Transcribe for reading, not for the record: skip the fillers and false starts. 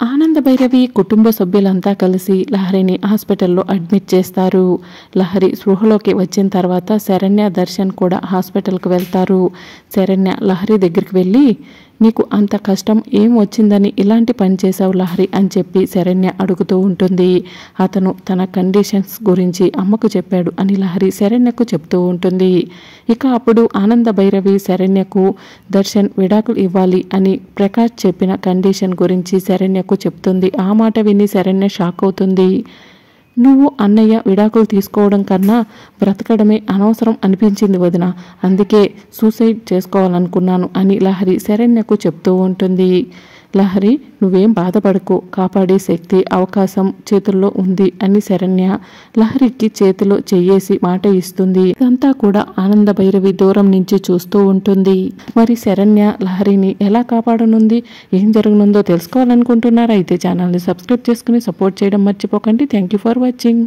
ఆనంద భైరవి కుటుంబ సభ్యులంతా కలిసి లహరిని హాస్పిటల్లో అడ్మిట్ చేస్తారు. లహరి స్పృహలోకి వచ్చిన తర్వాత శరణ్య, దర్శన్ కూడా హాస్పిటల్కి వెళ్తారు. శరణ్య లహరి దగ్గరికి వెళ్ళి, నీకు అంత కష్టం ఏం వచ్చిందని ఇలాంటి పని చేశావు లహరి అని చెప్పి శరణ్య అడుగుతూ ఉంటుంది. అతను తన కండిషన్స్ గురించి అమ్మకు చెప్పాడు అని లహరి శరణ్యకు చెప్తూ ఉంటుంది. ఇక అప్పుడు ఆనంద భైరవి శరణ్యకు దర్శన్ విడాకులు ఇవ్వాలి అని ప్రకాష్ చెప్పిన కండిషన్ గురించి శరణ్యకు చెప్తుంది. ఆ మాట విని శరణ్య షాక్ అవుతుంది. నువ్వు అన్నయ్య విడాకులు తీసుకోవడం కన్నా బ్రతకడమే అనవసరం అనిపించింది వదిన, అందుకే సూసైడ్ చేసుకోవాలనుకున్నాను అని లహరి శరణ్యకు చెప్తూ ఉంటుంది. లహరి, నువ్వేం బాధపడకు, కాపాడే శక్తి అవకాశం చేతుల్లో ఉంది అని శరణ్య లహరికి చేతిలో చెయ్యేసి మాట ఇస్తుంది. ఇదంతా కూడా ఆనంద భైరవి దూరం నుంచి చూస్తూ ఉంటుంది. మరి శరణ్య లహరిని ఎలా కాపాడనుంది, ఏం జరగనుందో తెలుసుకోవాలనుకుంటున్నారా? అయితే ఛానల్ని సబ్స్క్రైబ్ చేసుకుని సపోర్ట్ చేయడం మర్చిపోకండి. Thank you for watching.